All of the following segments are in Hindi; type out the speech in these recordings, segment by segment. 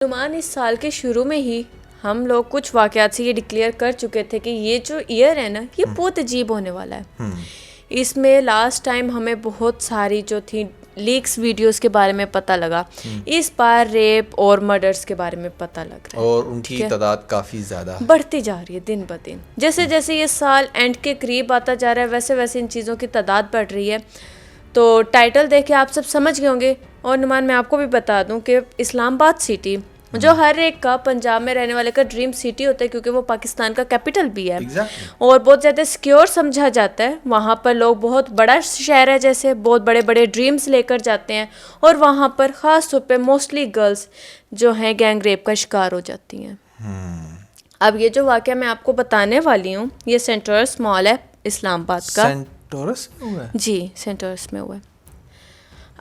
नुमान इस साल के शुरू में ही हम लोग कुछ वाक़यात से ये डिक्लेयर कर चुके थे कि ये जो ईयर है ना ये बहुत अजीब होने वाला है। इसमें लास्ट टाइम हमें बहुत सारी जो थी लीक्स वीडियोस के बारे में पता लगा। इस बार रेप और मर्डर्स के बारे में पता लग रहा है और उनकी तादाद काफ़ी ज़्यादा बढ़ती जा रही है दिन ब दिन। जैसे जैसे ये साल एंड के करीब आता जा रहा है वैसे वैसे इन चीज़ों की तादाद बढ़ रही है। तो टाइटल देख के आप सब समझ गए होंगे। और नुमान मैं आपको भी बता दूं कि इस्लामाबाद सिटी जो हर एक का पंजाब में रहने वाले का ड्रीम सिटी होता है क्योंकि वो पाकिस्तान का कैपिटल भी है। और बहुत ज़्यादा सिक्योर समझा जाता है। वहाँ पर लोग बहुत बड़ा शहर है, जैसे बहुत बड़े बड़े ड्रीम्स लेकर जाते हैं और वहाँ पर ख़ास तौर पे मोस्टली गर्ल्स जो हैं गैंग रेप का शिकार हो जाती हैं। अब ये जो वाक़या मैं आपको बताने वाली हूँ ये सेंटर्स मॉल है इस्लामाबाद का। सेंटोरस में हुआ है? जी सेंटर्स में हुआ है।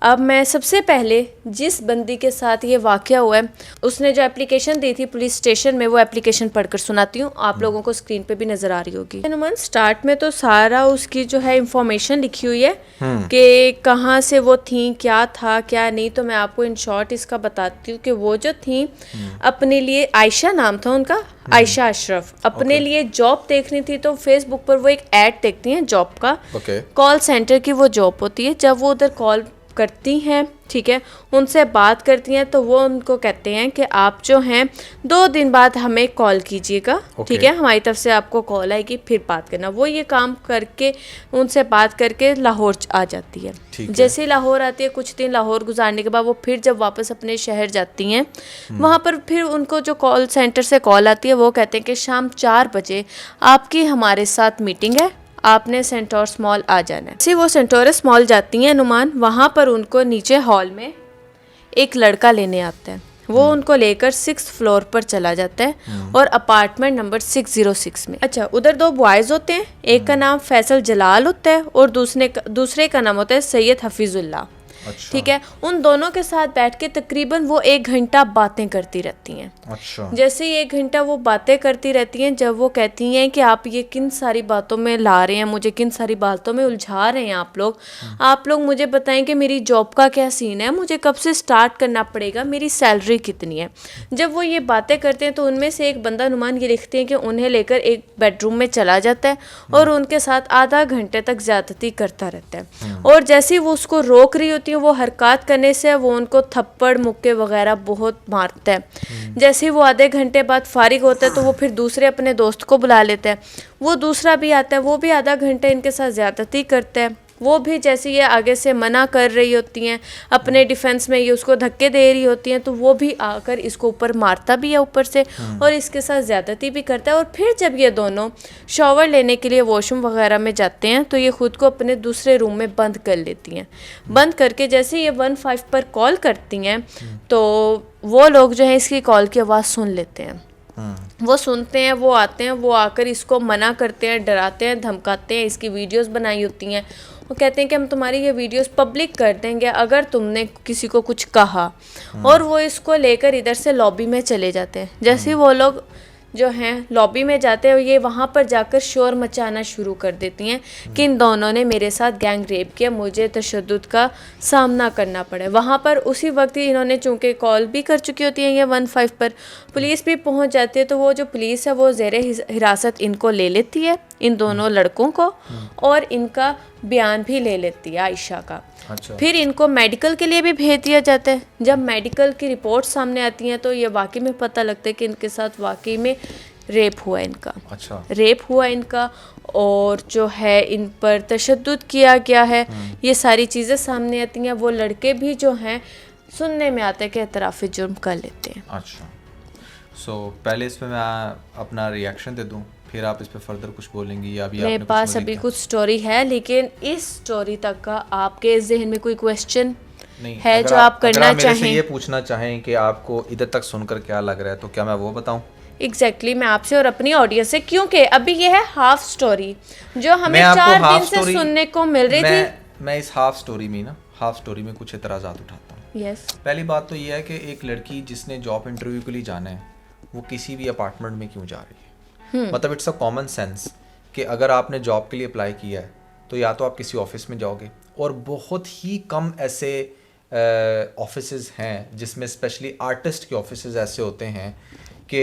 अब मैं सबसे पहले जिस बंदी के साथ ये वाक़या हुआ है उसने जो एप्लीकेशन दी थी पुलिस स्टेशन में वो एप्लीकेशन पढ़कर सुनाती हूँ। आप लोगों को स्क्रीन पे भी नज़र आ रही होगी। अनुमान स्टार्ट में तो सारा उसकी जो है इंफॉर्मेशन लिखी हुई है कि कहाँ से वो थी, क्या था क्या नहीं। तो मैं आपको इन शॉर्ट इसका बताती हूँ कि वो जो थी अपने लिए, आयशा नाम था उनका, आयशा अशरफ, अपने लिए जॉब देखनी थी। तो फेसबुक पर वो एक ऐड देखती हैं जॉब का। कॉल सेंटर की वो जॉब होती है। जब वो उधर कॉल करती हैं, ठीक है, उनसे बात करती हैं तो वो उनको कहते हैं कि आप जो हैं 2 दिन बाद हमें कॉल कीजिएगा, ठीक है, हमारी तरफ से आपको कॉल आएगी फिर बात करना। वो ये काम करके उनसे बात करके लाहौर आ जाती है। जैसे लाहौर आती है कुछ दिन लाहौर गुजारने के बाद वो फिर जब वापस अपने शहर जाती हैं वहाँ पर फिर उनको जो कॉल सेंटर से कॉल आती है वो कहते हैं कि शाम 4 बजे आपकी हमारे साथ मीटिंग है, आपने सेंटोरस मॉल आ जाना है। जैसे वो सेंटोरस मॉल जाती हैं नुमान, वहाँ पर उनको नीचे हॉल में एक लड़का लेने आता है। वो उनको लेकर 6th फ्लोर पर चला जाता है और अपार्टमेंट नंबर 606 में। अच्छा, उधर 2 बॉयज़ होते हैं, एक का नाम फैसल जलाल होता है और दूसरे का नाम होता है सैयद हफीजुल्लाह। अच्छा। ठीक है, उन दोनों के साथ बैठ के तकरीबन वो 1 घंटा बातें करती रहती हैं। अच्छा। जैसे ही 1 घंटा वो बातें करती रहती हैं, जब वो कहती हैं कि आप ये किन सारी बातों में ला रहे हैं, मुझे किन सारी बातों में उलझा रहे हैं आप लोग मुझे बताएं कि मेरी जॉब का क्या सीन है, मुझे कब से स्टार्ट करना पड़ेगा, मेरी सैलरी कितनी है। जब वो ये बातें करते हैं तो उनमें से एक बंदा नुमान ये लिखते हैं कि उन्हें लेकर एक बेडरूम में चला जाता है और उनके साथ आधा घंटे तक ज्यादती करता रहता है। और जैसे ही वो उसको रोक रही होती है वो हरकत करने से वो उनको थप्पड़ मुक्के वगैरह बहुत मारता है। जैसे ही वो आधे घंटे बाद फारिग होता है तो वो फिर दूसरे अपने दोस्त को बुला लेता है। वो दूसरा भी आता है, वो भी आधा घंटा इनके साथ ज़्यादती करता है। वो भी जैसे ये आगे से मना कर रही होती हैं, अपने डिफेंस में ये उसको धक्के दे रही होती हैं, तो वो भी आकर इसको ऊपर मारता भी है ऊपर से और इसके साथ ज़्यादती भी करता है। और फिर जब ये दोनों शॉवर लेने के लिए वॉशरूम वगैरह में जाते हैं तो ये ख़ुद को अपने दूसरे रूम में बंद कर लेती हैं। बंद करके जैसे ये 15 पर कॉल करती हैं तो वो लोग जो हैं इसकी कॉल की आवाज़ सुन लेते हैं। वो सुनते हैं, वो आते हैं, वो आकर इसको मना करते हैं, डराते हैं, धमकाते हैं। इसकी वीडियोस बनाई होती हैं। वो कहते हैं कि हम तुम्हारी ये वीडियोस पब्लिक कर देंगे अगर तुमने किसी को कुछ कहा। और वो इसको लेकर इधर से लॉबी में चले जाते हैं। जैसे वो लोग जो हैं लॉबी में जाते हैं ये वहाँ पर जाकर शोर मचाना शुरू कर देती हैं कि इन दोनों ने मेरे साथ गैंग रेप किया, मुझे तशद्दुद का सामना करना पड़ा। वहाँ पर उसी वक्त ही इन्होंने चूँकि कॉल भी कर चुकी होती हैं ये 15 पर, पुलिस भी पहुँच जाती है। तो वो जो पुलिस है वो ज़ेरे हिरासत इनको ले लेती है, इन दोनों लड़कों को, और इनका बयान भी ले लेती है आयशा का। अच्छा। फिर इनको मेडिकल के लिए भी भेज दिया जाता है। जब मेडिकल की रिपोर्ट सामने आती हैं तो ये वाकई में पता लगता है कि इनके साथ वाकई में रेप हुआ इनका। अच्छा। रेप हुआ इनका और जो है इन पर तशद्दुद किया गया है। ये सारी चीज़ें सामने आती हैं। वो लड़के भी जो हैं सुनने में आते हैं कि एतराफ़ जुर्म कर लेते हैं। अच्छा, पहले इस पर मैं अपना रिएक्शन दे दूँ, फिर आप इस पे फर्दर कुछ बोलेंगी या अभी मेरे पास अभी कुछ स्टोरी है, लेकिन इस स्टोरी तक का आपके जहन में कोई क्वेश्चन है जो आप करना चाहें? ये पूछना चाहें कि आपको इधर तक सुनकर क्या लग रहा है तो क्या मैं वो बताऊं? एग्जैक्टली मैं आपसे और अपनी ऑडियंस से, क्योंकि अभी ये है हाफ स्टोरी जो हमें 4 दिन से सुनने को मिल रही थी। मैं इस हाफ स्टोरी में कुछ एतराज़ात उठाता हूँ। पहली बात तो ये है कि एक लड़की जिसने जॉब इंटरव्यू के लिए जाना है वो किसी भी अपार्टमेंट में क्यों जा रही है? मतलब इट्स अ कॉमन सेंस कि अगर आपने जॉब के लिए अप्लाई किया है तो या तो आप किसी ऑफिस में जाओगे, और बहुत ही कम ऐसे ऑफिसेज हैं जिसमें स्पेशली आर्टिस्ट के ऑफिसेज ऐसे होते हैं कि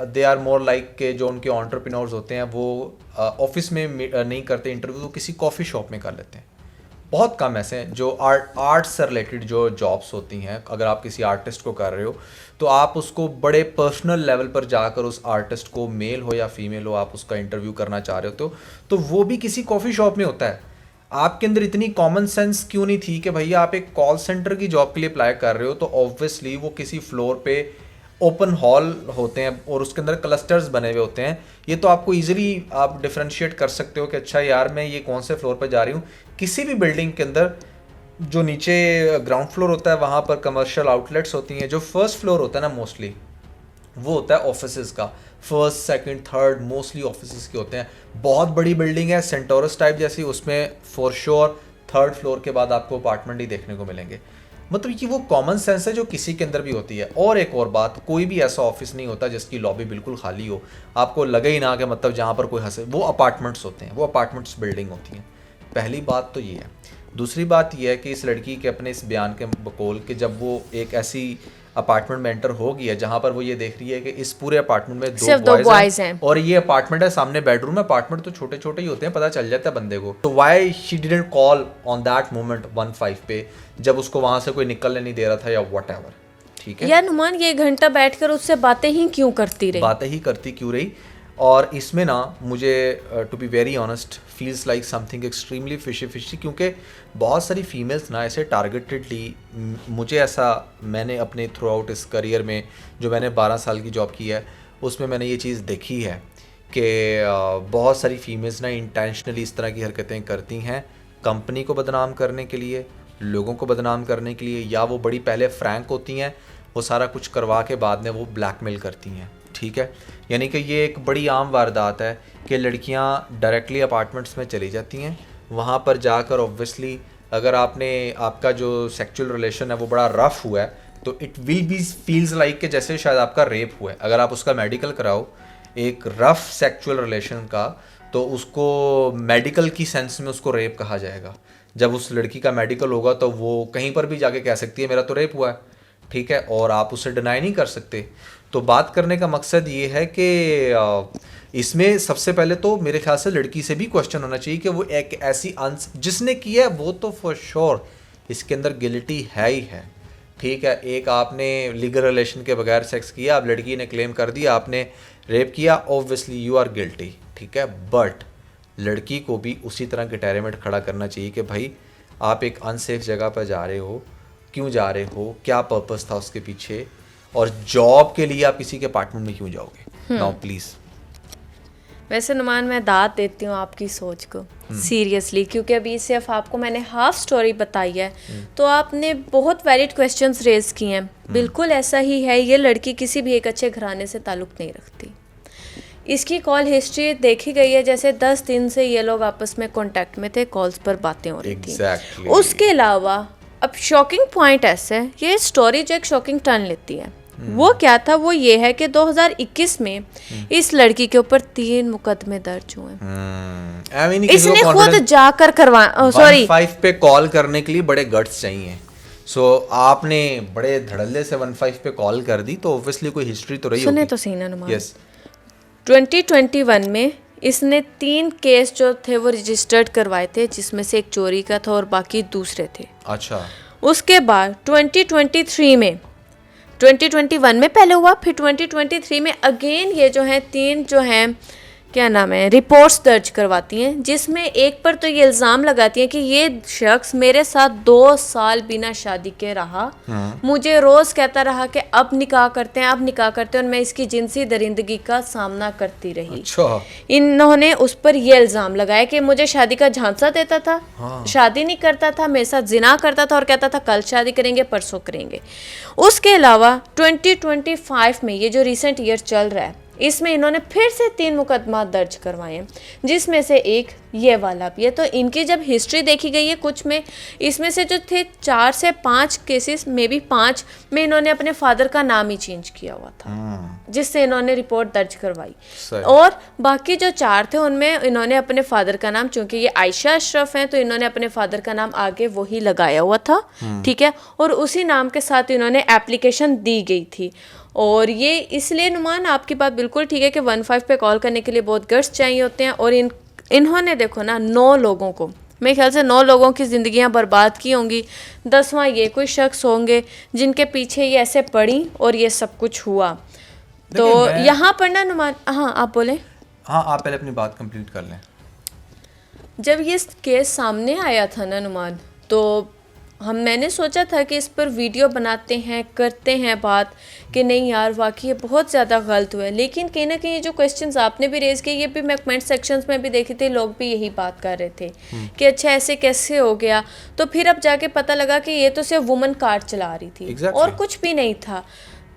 दे आर मोर लाइक के जो उनके एंटरप्रेन्योर्स होते हैं वो ऑफिस में नहीं करते इंटरव्यू, तो किसी कॉफ़ी शॉप में कर लेते हैं। बहुत कम ऐसे हैं जो आर्ट से रिलेटेड जो जॉब्स होती हैं। अगर आप किसी आर्टिस्ट को कर रहे हो तो आप उसको बड़े पर्सनल लेवल पर जाकर उस आर्टिस्ट को, मेल हो या फीमेल हो, आप उसका इंटरव्यू करना चाह रहे हो तो वो भी किसी कॉफ़ी शॉप में होता है। आपके अंदर इतनी कॉमन सेंस क्यों नहीं थी कि भैया आप एक कॉल सेंटर की जॉब के लिए अप्लाई कर रहे हो तो ऑब्वियसली वो किसी फ्लोर पे ओपन हॉल होते हैं और उसके अंदर क्लस्टर्स बने हुए होते हैं। ये तो आपको इजीली आप डिफरेंशिएट कर सकते हो कि अच्छा यार मैं ये कौन से फ्लोर पर जा रही हूँ। किसी भी बिल्डिंग के अंदर जो नीचे ग्राउंड फ्लोर होता है वहाँ पर कमर्शियल आउटलेट्स होती हैं, जो फर्स्ट फ्लोर होता है ना मोस्टली वो होता है ऑफिसेज का, first second third mostly offices के होते हैं। बहुत बड़ी बिल्डिंग है सेंटोरस टाइप जैसी, उसमें फॉर श्योर थर्ड फ्लोर के बाद आपको अपार्टमेंट ही देखने को मिलेंगे। मतलब कि वो कॉमन सेंस है जो किसी के अंदर भी होती है। और एक और बात, कोई भी ऐसा ऑफिस नहीं होता जिसकी लॉबी बिल्कुल खाली हो, आपको लगे ही ना कि मतलब जहाँ पर कोई हंसे, वो अपार्टमेंट्स होते हैं, वो अपार्टमेंट्स बिल्डिंग होती हैं। पहली बात तो ये है। दूसरी बात यह है कि इस लड़की के अपने इस बयान के बकौल कि जब वो एक ऐसी अपार्टमेंट में एंटर हो गया जहाँ पर वो ये देख रही है कि इस पूरे अपार्टमेंट में दो बॉयज हैं और ये अपार्टमेंट है, सामने बेडरूम है। अपार्टमेंट तो छोटे छोटे ही होते हैं, पता चल जाता है बंदे को। तो why she didn't call on that moment 15 पे, जब उसको वहां से कोई निकलने नहीं दे रहा था या व्हाटएवर। ठीक है यार नुमान, ये घंटा बैठकर उससे बातें ही क्यों करती रही। और इसमें ना मुझे to be very honest feels like something extremely fishy, क्योंकि बहुत सारी फीमेल्स ना ऐसे टारगेटेडली, मुझे ऐसा, मैंने अपने थ्रू आउट इस करियर में जो मैंने 12 साल की जॉब की है उसमें मैंने ये चीज़ देखी है कि बहुत सारी फीमेल्स ना इंटेंशनली इस तरह की हरकतें करती हैं कंपनी को बदनाम करने के लिए, लोगों को बदनाम करने के लिए, या वो बड़ी पहले फ्रैंक होती हैं, वो सारा कुछ करवा के बाद में वो ब्लैकमेल करती हैं। ठीक है, यानी कि ये एक बड़ी आम वारदात है कि लड़कियां डायरेक्टली अपार्टमेंट्स में चली जाती हैं, वहाँ पर जाकर ऑब्वियसली अगर आपका जो सेक्सुअल रिलेशन है वो बड़ा रफ़ हुआ है तो it will be feels like कि जैसे शायद आपका रेप हुआ है। अगर आप उसका मेडिकल कराओ एक रफ़ सेक्सुअल रिलेशन का, तो उसको मेडिकल की सेंस में उसको रेप कहा जाएगा। जब उस लड़की का मेडिकल होगा तो वो कहीं पर भी जाके कह सकती है मेरा तो रेप हुआ है, ठीक है, और आप उसे डिनाई नहीं कर सकते। तो बात करने का मकसद ये है कि इसमें सबसे पहले तो मेरे ख्याल से लड़की से भी क्वेश्चन होना चाहिए कि वो एक ऐसी जिसने किया है वो तो फॉर श्योर इसके अंदर गिल्टी है ही है। ठीक है, एक आपने लीगल रिलेशन के बगैर सेक्स किया, अब लड़की ने क्लेम कर दिया आपने रेप किया, ऑब्वियसली यू आर गिल्टी। ठीक है, बट लड़की को भी उसी तरह के टैरे में खड़ा करना चाहिए कि भाई आप एक अनसेफ जगह पर जा रहे हो, क्यों जा रहे हो, क्या पर्पस था उसके पीछे, और जॉब के लिए आप किसी के अपार्टमेंट में क्यों जाओगे। Now please. वैसे नुमान, मैं दाद देती हूँ आपकी सोच को सीरियसली, क्योंकि अभी सिर्फ आपको मैंने हाफ स्टोरी बताई है तो आपने बहुत वैलिड क्वेश्चंस रेज किए हैं। बिल्कुल ऐसा ही है, ये लड़की किसी भी एक अच्छे घराने से ताल्लुक़ नहीं रखती। इसकी कॉल हिस्ट्री देखी गई है जैसे 10 दिन से ये लोग आपस में कांटेक्ट में थे, कॉल्स पर बातें हो रही थी। उसके अलावा अब शॉकिंग पॉइंट ऐसे है, ये स्टोरी जो एक शॉकिंग टर्न लेती है वो क्या था, वो ये है कि 2021 में इस लड़की के ऊपर 3 मुकदमे दर्ज हुए। इसने खुद जाकर 15 पे कॉल करने के लिए बड़े गट्स चाहिए। आपने बड़े धड़ल्ले से 15 पे कॉल कर दी तो ऑब्वियसली कोई हिस्ट्री तो रही होगी। सुने तो सही ना नुमान। यस, 2021 में इसने 3 केस जो थे वो रजिस्टर्ड करवाए थे, जिसमें से एक चोरी का था और बाकी दूसरे थे। अच्छा। उसके बाद 2023 में 2021 में पहले हुआ, फिर 2023 में अगेन ये जो हैं 3 जो हैं क्या नाम है रिपोर्ट्स दर्ज करवाती हैं, जिसमें एक पर तो ये इल्ज़ाम लगाती हैं कि ये शख्स मेरे साथ 2 साल बिना शादी के रहा, मुझे रोज़ कहता रहा कि अब निकाह करते हैं और मैं इसकी जिनसी दरिंदगी का सामना करती रही। अच्छा। इन्होंने उस पर ये इल्ज़ाम लगाया कि मुझे शादी का झांसा देता था, शादी नहीं करता था, मेरे साथ जिना करता था और कहता था कल शादी करेंगे, परसों करेंगे। उसके अलावा 2025 में ये जो रिसेंट ईयर चल रहा है इसमें इन्होंने फिर से 3 मुकदमा दर्ज करवाए हैं, जिसमें से एक ये वाला भी है। तो इनकी जब हिस्ट्री देखी गई है कुछ में, इसमें से जो थे 4 से 5 केसेस में भी 5 में इन्होंने अपने फादर का नाम ही चेंज किया हुआ था, जिससे इन्होंने रिपोर्ट दर्ज करवाई। और बाकी जो 4 थे उनमें इन्होंने अपने फादर का नाम, चूंकि ये आयशा अशरफ हैं, तो इन्होंने अपने फादर का नाम आगे वही लगाया हुआ था, ठीक है। और उसी नाम के साथ इन्होंने एप्लीकेशन दी गई थी। और ये इसलिए नुमान, आपकी बात बिल्कुल ठीक है कि 15 पे कॉल करने के लिए बहुत गट्स चाहिए होते हैं। और इन्होंने देखो ना 9 लोगों को, मेरे ख्याल से 9 लोगों की ज़िंदगियां बर्बाद की होंगी। 10वां ये कोई शख्स होंगे जिनके पीछे ये ऐसे पड़ी और ये सब कुछ हुआ। तो यहाँ पर ना नुमान, हाँ आप बोलें। हाँ, आप पहले अपनी बात कंप्लीट कर लें। जब ये केस सामने आया था ना नुमान, तो मैंने सोचा था कि इस पर वीडियो बनाते हैं, करते हैं बात कि नहीं यार वाकई ये बहुत ज़्यादा गलत हुआ है। लेकिन कहीं ना कहीं ये जो क्वेश्चंस आपने भी रेज़ किए, ये भी मैं कमेंट सेक्शंस में भी देखे थे, लोग भी यही बात कर रहे थे कि अच्छा ऐसे कैसे हो गया। तो फिर अब जाके पता लगा कि ये तो सिर्फ वुमन कार चला रही थी, और कुछ भी नहीं था।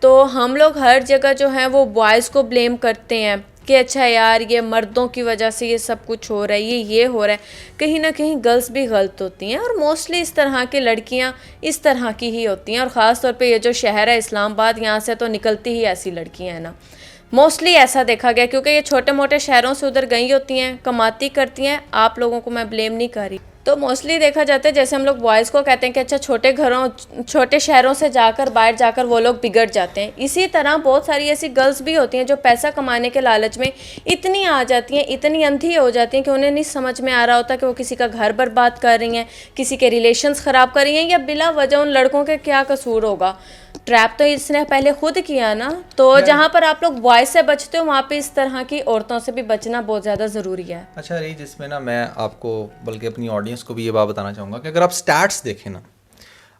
तो हम लोग हर जगह जो है वो बॉयज़ को ब्लेम करते हैं कि अच्छा यार ये मर्दों की वजह से ये सब कुछ हो रहा है, ये हो रहा है। कहीं ना कहीं गर्ल्स भी गलत होती हैं, और मोस्टली इस तरह की लड़कियां इस तरह की ही होती हैं। और ख़ास तौर पे ये जो शहर है इस्लामाबाद, यहाँ से तो निकलती ही ऐसी लड़कियां हैं ना, मोस्टली ऐसा देखा गया, क्योंकि ये छोटे मोटे शहरों से उधर गई होती हैं, कमाती करती हैं। आप लोगों को मैं ब्लेम नहीं कर रही। तो मोस्टली देखा जाता है, जैसे हम लोग बॉयज़ को कहते हैं कि अच्छा छोटे शहरों से जाकर बाहर जाकर वो लोग बिगड़ जाते हैं, इसी तरह बहुत सारी ऐसी गर्ल्स भी होती हैं जो पैसा कमाने के लालच में इतनी आ जाती हैं, इतनी अंधी हो जाती हैं कि उन्हें नहीं समझ में आ रहा होता कि वो किसी का घर बर्बाद कर रही हैं, किसी के रिलेशंस ख़राब कर रही हैं, या बिला वजह उन लड़कों के क्या कसूर होगा। ट्रैप तो इसने पहले खुद किया ना। तो जहाँ पर आप लोग बॉयज से बचते हो, वहाँ पे इस तरह की औरतों से भी बचना बहुत ज़्यादा ज़रूरी है। अच्छा रही, जिसमें ना मैं आपको बल्कि अपनी ऑडियंस को भी ये बात बताना चाहूँगा कि अगर आप स्टैट्स देखें ना,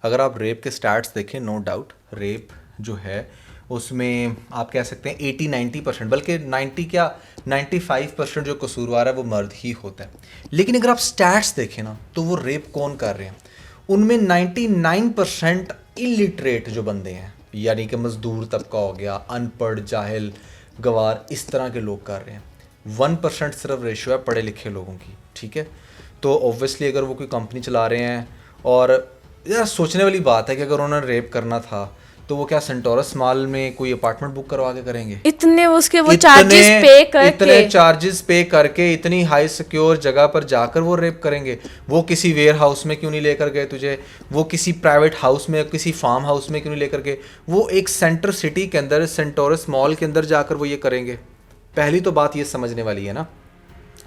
अगर आप रेप के स्टैट्स देखें, नो डाउट रेप जो है उसमें आप कह सकते हैं 80-90%, बल्कि 90 क्या 95% जो कसूरवार है वो मर्द ही होता है। लेकिन अगर आप स्टैट्स देखें ना, तो वो रेप कौन कर रहे हैं, उनमें 99% इलिटरेट जो बंदे हैं, यानी कि मजदूर तबका हो गया, अनपढ़, जाहिल, गवार, इस तरह के लोग कर रहे हैं। 1% सिर्फ रेशियो है पढ़े लिखे लोगों की, ठीक है। तो ऑब्वियसली अगर वो कोई कंपनी चला रहे हैं, और यार सोचने वाली बात है कि अगर उन्होंने रेप करना था तो वो क्या सेंटोरस मॉल में कोई अपार्टमेंट बुक करवा के करेंगे? इतने उसके वो चार्जेस पे करके, इतने चार्जेस पे करके इतनी हाई सिक्योर जगह पर जाकर वो रेप करेंगे? वो किसी वेयर हाउस में क्यों नहीं लेकर गए तुझे? वो किसी प्राइवेट हाउस में, किसी फार्म हाउस में क्यों नहीं लेकर गए? वो एक सेंटर सिटी के अंदर, सेंटोरस मॉल के अंदर जाकर वो ये करेंगे। पहली तो बात ये समझने वाली है ना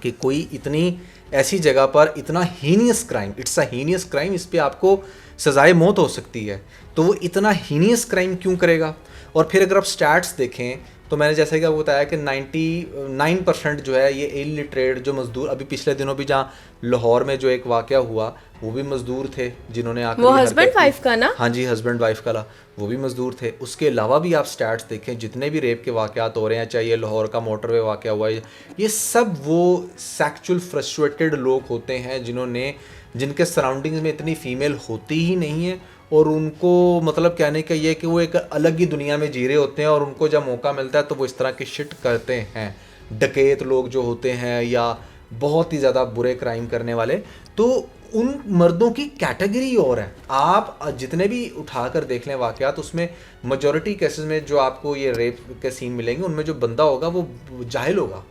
कि कोई इतनी ऐसी जगह पर इतना heinous crime, it's a heinous crime, इस पे आपको सजाए मौत हो सकती है, तो वो इतना हीनियस क्राइम क्यों करेगा? और फिर अगर आप स्टैट्स देखें तो मैंने जैसे कि आपको बताया कि 99% जो है ये इलिटरेट जो मजदूर, अभी पिछले दिनों भी जहाँ लाहौर में जो एक वाक़या हुआ वो भी मजदूर थे जिन्होंने आकर, वो हस्बैंड वाइफ का ना, हाँ जी हस्बैंड वाइफ का, वो भी मजदूर थे। उसके अलावा भी आप स्टैट्स देखें, जितने भी रेप के वाक़यात हो रहे हैं, चाहे ये लाहौर का मोटरवे वाक़या हुआ है, ये सब वो सेक्चुअल फ्रस्ट्रेटेड लोग होते हैं जिनके सराउंडिंग्स में इतनी फीमेल होती ही नहीं है, और उनको मतलब कहने का ये कि वो एक अलग ही दुनिया में जी रहे होते हैं, और उनको जब मौका मिलता है तो वो इस तरह के शिट करते हैं। डकैत लोग जो होते हैं या बहुत ही ज़्यादा बुरे क्राइम करने वाले, तो उन मर्दों की कैटेगरी और है। आप जितने भी उठा कर देख लें वाक़यात, उसमें मेजॉरिटी केसेस में जो आपको ये रेप के सीन मिलेंगे, उनमें जो बंदा होगा वो जाहिल होगा,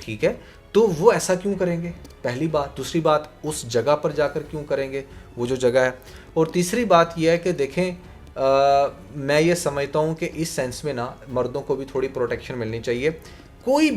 ठीक है। तो वो ऐसा क्यों करेंगे, पहली बात। दूसरी बात, उस जगह पर जाकर क्यों करेंगे, वो जो जगह है। और तीसरी बात यह है कि देखें, मैं ये समझता हूँ कि इस सेंस में ना मर्दों को भी थोड़ी प्रोटेक्शन मिलनी चाहिए। कोई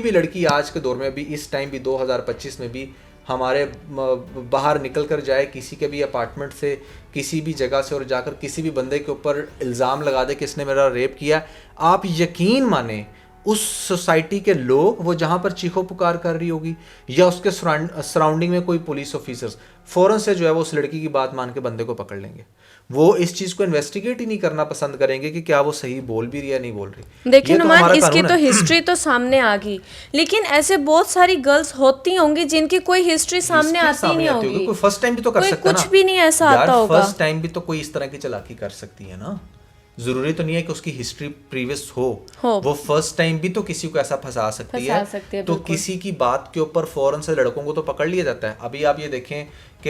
भी लड़की आज के दौर में भी, इस टाइम भी 2025 में भी हमारे बाहर निकल कर जाए किसी के भी अपार्टमेंट से, किसी भी जगह से, और जाकर किसी भी बंदे के ऊपर इल्ज़ाम लगा दे कि इसने मेरा रेप किया, आप यकीन माने उस सोसाइटी के लोग, वो जहाँ पर चीखो पुकार कर रही होगी या उसके सराउंडिंग में कोई पुलिस ऑफिसर्स, फ़ौरन से जो है वो उस लड़की की बात मान के बंदे को पकड़ लेंगे। वो इस चीज़ को इन्वेस्टिगेट ही नहीं करना पसंद करेंगे कि क्या वो सही बोल भी रही है, नहीं बोल रही। देखिए नुमान, इसकी तो हिस्ट्री तो सामने आ गई, लेकिन ऐसे बहुत सारी गर्ल्स होती होंगी जिनकी कोई हिस्ट्री सामने आती नहीं होगी। कोई फर्स्ट टाइम भी तो कर सकता है ना, कुछ भी नहीं ऐसा आता होगा। फर्स्ट टाइम भी तो कोई इस तरह की चालाकी कर सकती है ना। जरूरी तो नहीं है कि उसकी हिस्ट्री प्रीवियस हो। वो फर्स्ट टाइम भी तो किसी को ऐसा फंसा सकती है तो किसी की बात के ऊपर फौरन से लड़कों को तो पकड़ लिया जाता है। अभी आप ये देखें कि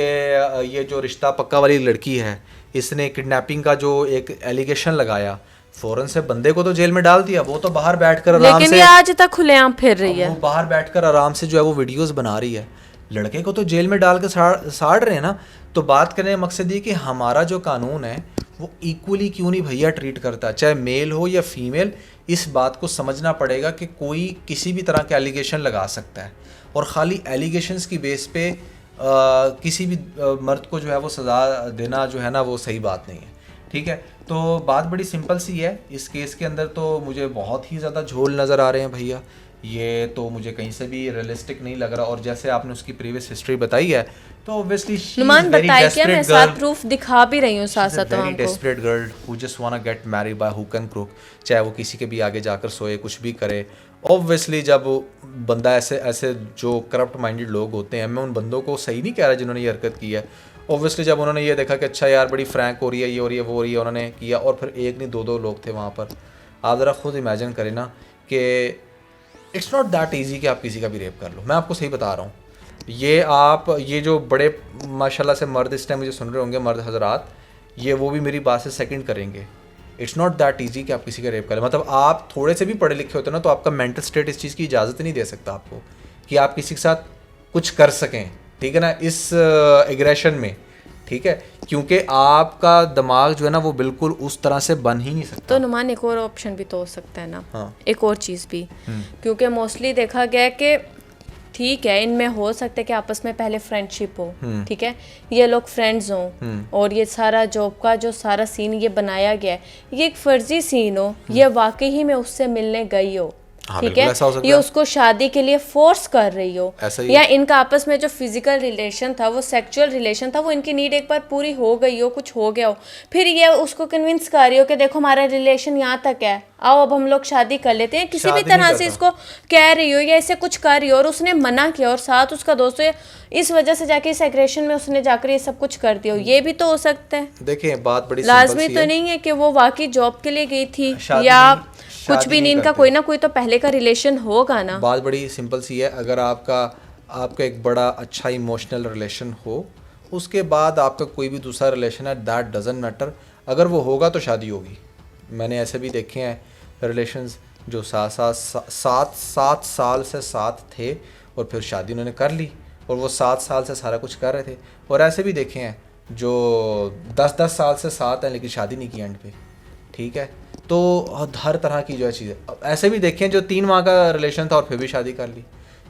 ये जो रिश्ता पक्का वाली लड़की है, इसने किडनैपिंग का जो एक एलिगेशन लगाया, फौरन से बंदे को तो जेल में डाल दिया, वो तो बाहर बैठकर आराम से, लेकिन ये आज तक खुलेआम फिर रही है, वो बाहर बैठकर आराम से जो है वो वीडियोस बना रही है। लड़के को तो जेल में डाल के साड़ रहे हैं ना। तो बात करने का मकसद ये कि हमारा जो कानून है वो इक्वली क्यों नहीं भैया ट्रीट करता, चाहे मेल हो या फीमेल। इस बात को समझना पड़ेगा कि कोई किसी भी तरह के एलिगेशन लगा सकता है, और ख़ाली एलिगेशंस की बेस पे किसी भी मर्द को जो है वो सज़ा देना जो है ना वो सही बात नहीं है। ठीक है, तो बात बड़ी सिंपल सी है। इस केस के अंदर तो मुझे बहुत ही ज़्यादा झोल नज़र आ रहे हैं भैया, ये तो मुझे कहीं से भी रियलिस्टिक नहीं लग रहा। और जैसे आपने उसकी प्रीवियस हिस्ट्री बताई है तो ऑब्वियसली नुमान बताइए क्या, मैं साथ प्रूफ दिखा भी रही हूँ साथ साथ आपको। Very desperate girl who just want to get married by hook and crook, चाहे वो किसी के भी आगे जाकर सोए, कुछ भी करे। ऑब्वियसली जब बंदा ऐसे जो करप्ट माइंडेड लोग होते हैं, मैं उन बंदों को सही नहीं कह रहा जिन्होंने ये हरकत की है। ऑब्वियसली जब उन्होंने ये देखा कि अच्छा यार बड़ी फ्रैंक हो रही है, ये हो रही है, वो हो रही है, उन्होंने किया। और फिर एक नहीं दो लोग थे वहाँ पर। आप ज़रा खुद इमेजिन करें ना कि इट्स नॉट दैट ईजी कि आप किसी का भी रेप कर लो। मैं आपको सही बता रहा हूँ। ये जो बड़े माशाल्लाह से मर्द इस टाइम मुझे सुन रहे होंगे, मर्द हजरात, ये वो भी मेरी बात से सेकंड करेंगे। इट्स नॉट दैट ईजी कि आप किसी का रेप करें। मतलब आप थोड़े से भी पढ़े लिखे होते ना तो आपका मेंटल स्टेट इस चीज़ की इजाज़त नहीं दे सकता आपको कि आप किसी के साथ कुछ कर सकें, ठीक है ना, इस एग्रेशन में। ठीक है, क्योंकि आपका दिमाग जो है ना वो बिल्कुल उस तरह से बन ही नहीं सकता। तो नुमान एक और ऑप्शन भी तो हो सकता है ना। हाँ। एक और चीज़ भी, क्योंकि मोस्टली देखा गया कि ठीक है इनमें हो सकता है कि आपस में पहले फ्रेंडशिप हो, ठीक है, ये लोग फ्रेंड्स हों, और ये सारा जॉब का जो सारा सीन ये बनाया गया है ये एक फर्जी सीन हो, ये वाकई ही में उससे मिलने गई हो, ठीक है, ये उसको शादी के लिए फोर्स कर रही हो, या इनका आपस में जो फिजिकल रिलेशन था वो सेक्सुअल रिलेशन था, वो इनकी नीड एक बार पूरी हो गई हो, कुछ हो गया हो, फिर ये उसको कन्विंस कर रही हो कि देखो हमारा रिलेशन यहाँ तक है, आओ अब हम लोग शादी कर लेते हैं, किसी भी तरह से इसको कह रही हो या इसे कुछ कर रही हो, और उसने मना किया और साथ उसका दोस्त है, इस वजह से जाके इस एग्रेशन में उसने जाकर ये सब कुछ कर दिया हो, ये भी तो हो सकता है। देखिए बात बड़ी लाजमी तो नहीं है कि वो वाकई जॉब के लिए गई थी या कुछ भी नहीं, इनका कोई ना कोई तो पहले का रिलेशन होगा ना। बात बड़ी सिंपल सी है, अगर आपका एक बड़ा अच्छा इमोशनल रिलेशन हो, उसके बाद आपका कोई भी दूसरा रिलेशन है, दैट डजंट मैटर। अगर वो होगा तो शादी होगी। मैंने ऐसे भी देखे हैं रिलेशंस जो 7 साल से साथ थे और फिर शादी उन्होंने कर ली, और वो 7 साल से सारा कुछ कर रहे थे। और ऐसे भी देखे हैं जो 10 साल से साथ हैं लेकिन शादी नहीं की एंड पे। ठीक है, तो हर तरह की जो है चीज़ें ऐसे भी देखें जो 3 माह का रिलेशन था और फिर भी शादी कर ली,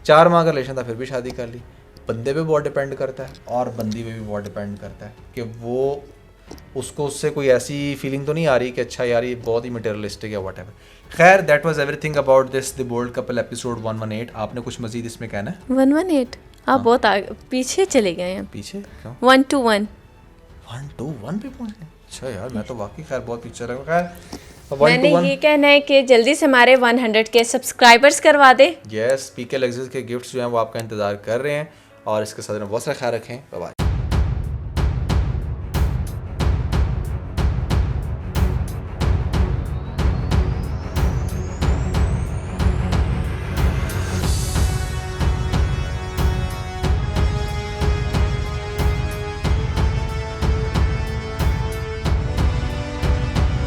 4 माह का रिलेशन था फिर भी शादी कर ली। बंदे पे बहुत डिपेंड करता है और बंदी पे भी बहुत डिपेंड करता है कि वो उसको उससे कोई ऐसी फीलिंग तो नहीं आ रही कि अच्छा यार ये बहुत ही मटेरियलिस्टिक है व्हाटएवर। खैर that was everything about this the bold couple episode 118। आपने कुछ मजीद इसमें कहना है? 118 आप बहुत पीछे चले गए हैं। पीछे क्यों? 1 to 1 पे पहुंच गए। अच्छा यार मैं तो वाकई खैर बहुत पीछे रहा। खैर मैंने ये कहना है कि जल्दी से हमारे 100 के सब्सक्राइबर्स करवा दे। यस, पीके लग्जरीज के गिफ्ट्स जो हैं वो आपका इंतजार कर रहे हैं, और इसके साथ बहुत सारा ख्याल रखें। Bye bye.